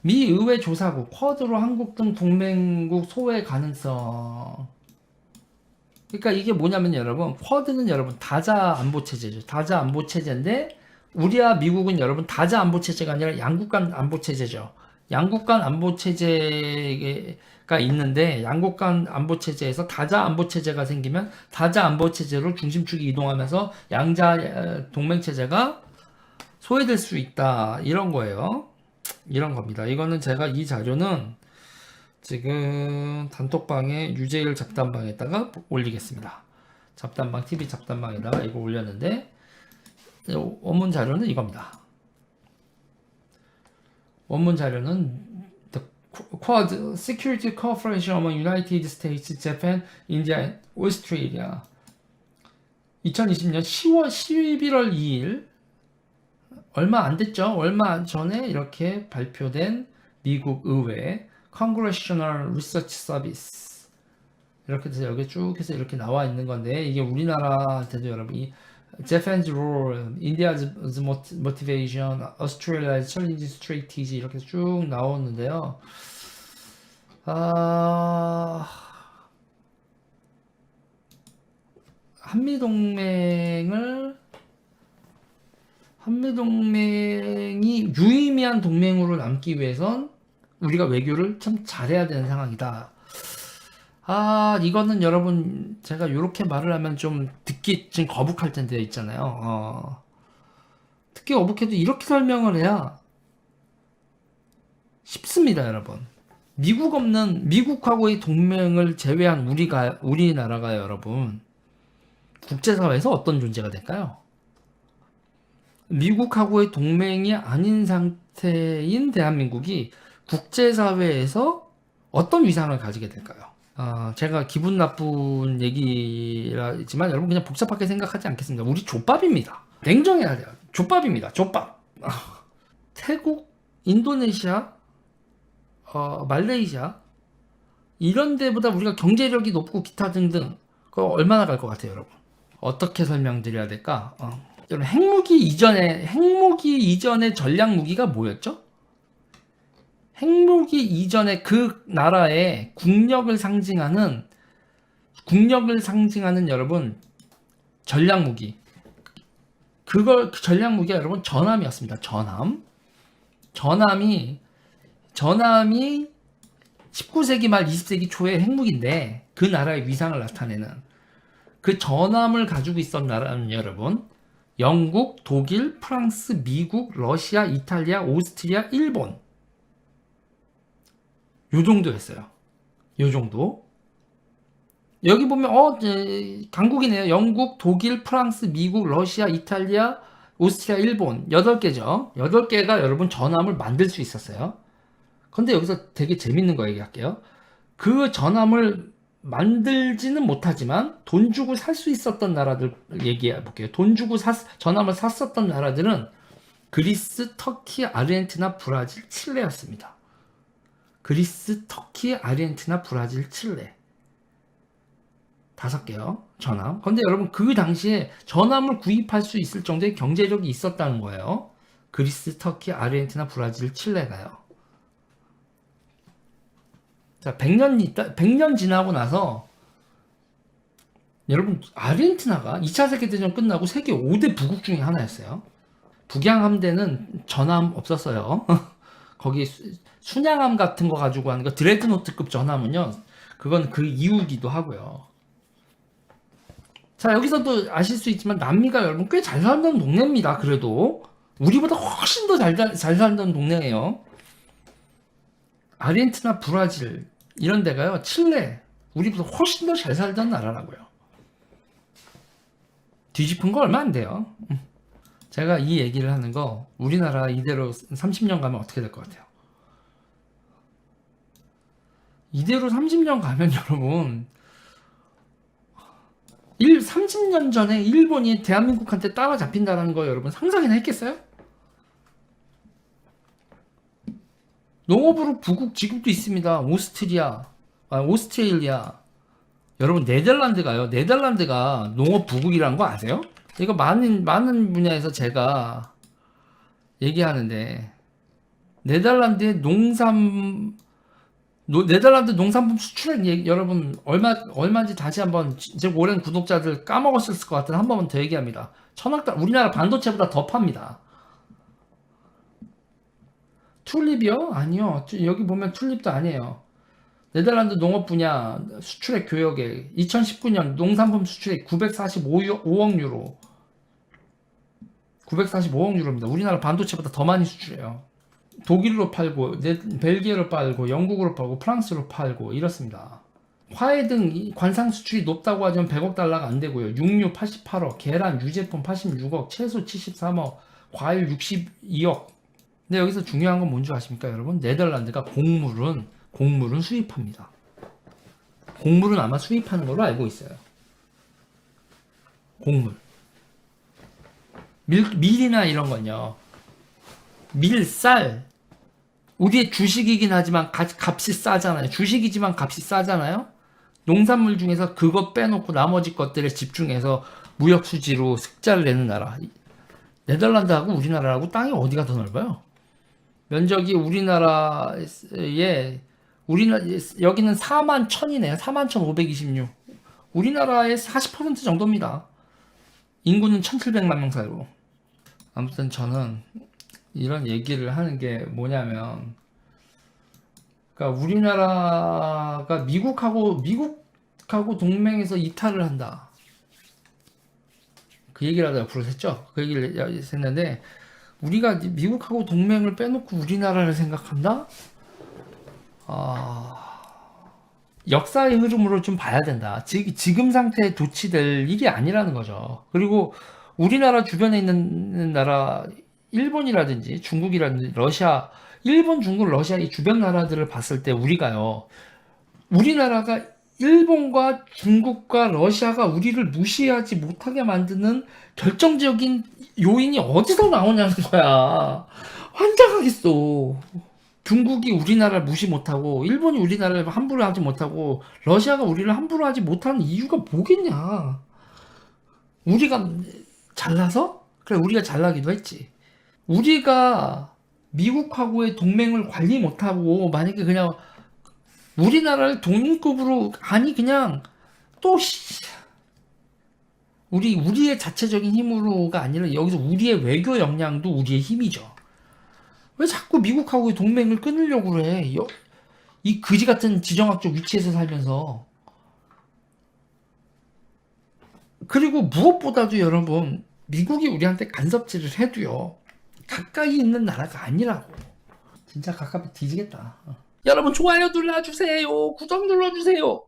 미 의회 조사국 쿼드로 한국 등 동맹국 소외 가능성. 그러니까 이게 뭐냐면 여러분, 쿼드는 여러분 다자 안보 체제죠. 다자 안보 체제인데 우리와 미국은 여러분 다자 안보 체제가 아니라 양국 간 안보 체제죠. 양국 간 안보 체제가 있는데 양국 간 안보 체제에서 다자 안보 체제가 생기면 다자 안보 체제로 중심축이 이동하면서 양자 동맹 체제가 소외될 수 있다. 이런 거예요. 이런 겁니다. 이거는 제가 이 자료는 지금 단톡방에 유재일 잡담방에다가 올리겠습니다. 잡담방 TV 잡담방에다가 이거 올렸는데 원문 자료는 이겁니다. 원문 자료는 The Quad Security Cooperation among United States, Japan, India, and Australia 2020년 11월 2일 얼마 안 됐죠? 얼마 전에 이렇게 발표된 미국 의회 Congressional Research Service 이렇게 해서 여기 쭉 해서 이렇게 나와 있는 건데 이게 우리나라한테도 여러분 이 Japan's role, India's motivation, Australia's challenge strategy 이렇게 쭉 나오는데요. 한미동맹이 유의미한 동맹으로 남기 위해선 우리가 외교를 참 잘해야 되는 상황이다. 이거는 여러분 제가 이렇게 말을 하면 좀 듣기 좀 거북할 텐데 있잖아요. 듣기 거북해도 이렇게 설명을 해야 쉽습니다, 여러분. 미국하고의 동맹을 제외한 우리나라가 여러분 국제사회에서 어떤 존재가 될까요? 미국하고의 동맹이 아닌 상태인 대한민국이 국제사회에서 어떤 위상을 가지게 될까요? 제가 기분 나쁜 얘기라지만 여러분 그냥 복잡하게 생각하지 않겠습니다. 우리 족밥입니다. 냉정해야 돼요. 족밥입니다. 족밥. 태국, 인도네시아, 말레이시아 이런 데보다 우리가 경제력이 높고 기타 등등 그거 얼마나 갈 것 같아요, 여러분? 어떻게 설명드려야 될까? 여러분 핵무기 이전의 전략 무기가 뭐였죠? 핵무기 이전에 그 나라의 국력을 상징하는 여러분 전략 무기. 그 전략 무기가 여러분 전함이었습니다. 전함이 19세기 말 20세기 초의 핵무기인데 그 나라의 위상을 나타내는 그 전함을 가지고 있었던 나라는 여러분 영국, 독일, 프랑스, 미국, 러시아, 이탈리아, 오스트리아, 일본 요 정도였어요. 요 정도. 여기 보면 강국이네요. 영국, 독일, 프랑스, 미국, 러시아, 이탈리아, 오스트리아, 일본 8개죠. 8개가 여러분 전함을 만들 수 있었어요. 근데 여기서 되게 재밌는 거 얘기할게요. 그 전함을 만들지는 못하지만 돈 주고 살 수 있었던 나라들 얘기해 볼게요. 돈 주고 전함을 샀었던 나라들은 그리스, 터키, 아르헨티나, 브라질, 칠레였습니다. 그리스, 터키, 아르헨티나, 브라질, 칠레 5개요. 전함. 근데 여러분 그 당시에 전함을 구입할 수 있을 정도의 경제력이 있었다는 거예요. 그리스, 터키, 아르헨티나, 브라질, 칠레가요. 자, 100년 지나고 나서 여러분 아르헨티나가 2차 세계대전 끝나고 세계 5대 부국 중에 하나였어요. 북양 함대는 전함 없었어요. 거기 순양함 같은 거 가지고 하는 거 드레드노트급 전함은요. 그건 그 이후기도 하고요. 자, 여기서도 아실 수 있지만 남미가 여러분 꽤 잘 살던 동네입니다. 그래도 우리보다 훨씬 더 잘 살던 동네예요. 아르헨티나, 브라질 이런 데가요. 칠레 우리보다 훨씬 더 잘 살던 나라라고요. 뒤집은 거 얼마 안 돼요. 제가 이 얘기를 하는 거 우리나라 이대로 30년 가면 어떻게 될 것 같아요? 이대로 30년 가면 여러분 30년 전에 일본이 대한민국한테 따라잡힌다는 거 여러분 상상이나 했겠어요? 농업으로 부국 지금도 있습니다. 오스트레일리아. 여러분 네덜란드가 농업 부국이라는 거 아세요? 이거 많은 분야에서 제가 얘기하는데 네덜란드의 네덜란드 농산품 수출액 여러분 얼마인지 다시 한번 이제 오랜 구독자들 까먹었을 것 같은 한 번만 더 얘기합니다. 천억 달 우리나라 반도체보다 더 팝니다. 튤립이요? 아니요. 여기 보면 튤립도 아니에요. 네덜란드 농업 분야 수출액 교역액 2019년 농산품 수출액 945억 유로. 945억 유로입니다. 우리나라 반도체보다 더 많이 수출해요. 독일로 팔고 벨기에로 팔고 영국으로 팔고 프랑스로 팔고 이렇습니다. 화해 등 관상 수출이 높다고 하지만 100억 달러가 안 되고요. 육류 88억, 계란, 유제품 86억, 채소 73억, 과일 62억. 근데 여기서 중요한 건 뭔지 아십니까, 여러분? 네덜란드가 곡물은 수입합니다. 곡물은 아마 수입하는 걸로 알고 있어요. 곡물. 밀이나 이런 건요. 밀, 쌀. 우리의 주식이긴 하지만 값이 싸잖아요. 주식이지만 값이 싸잖아요. 농산물 중에서 그거 빼놓고 나머지 것들에 집중해서 무역 수지로 흑자를 내는 나라. 네덜란드하고 우리나라하고 땅이 어디가 더 넓어요? 면적이 여기는 4만 1000이네요. 4만 1526. 우리나라의 40% 정도입니다. 인구는 1700만 명 살고. 아무튼 저는 이런 얘기를 하는 게 뭐냐면, 그러니까 우리나라가 미국하고 동맹에서 이탈을 한다. 그 얘기를 하다 옆으로 했죠. 그 얘기를 했는데, 우리가 미국하고 동맹을 빼놓고 우리나라를 생각한다? 역사의 흐름으로 좀 봐야 된다. 지금 상태에 도취될 일이 아니라는 거죠. 그리고 우리나라 주변에 있는 나라, 일본이라든지 중국이라든지 러시아, 일본, 중국, 러시아 이 주변 나라들을 봤을 때 우리나라가 일본과 중국과 러시아가 우리를 무시하지 못하게 만드는 결정적인 요인이 어디서 나오냐는 거야. 환장하겠어. 중국이 우리나라를 무시 못하고 일본이 우리나라를 함부로 하지 못하고 러시아가 우리를 함부로 하지 못하는 이유가 뭐겠냐. 우리가 잘나서? 그래, 우리가 잘나기도 했지. 우리가 미국하고의 동맹을 관리 못하고 만약에 그냥 우리나라를 동맹급으로 그냥 또 우리의 자체적인 힘으로가 아니라 여기서 우리의 외교 역량도 우리의 힘이죠. 왜 자꾸 미국하고의 동맹을 끊으려고 그래? 이 그지 같은 지정학적 위치에서 살면서. 그리고 무엇보다도 여러분, 미국이 우리한테 간섭질을 해도요, 가까이 있는 나라가 아니라고. 진짜 가깝게 뒤지겠다. 여러분 좋아요 눌러주세요. 구독 눌러주세요.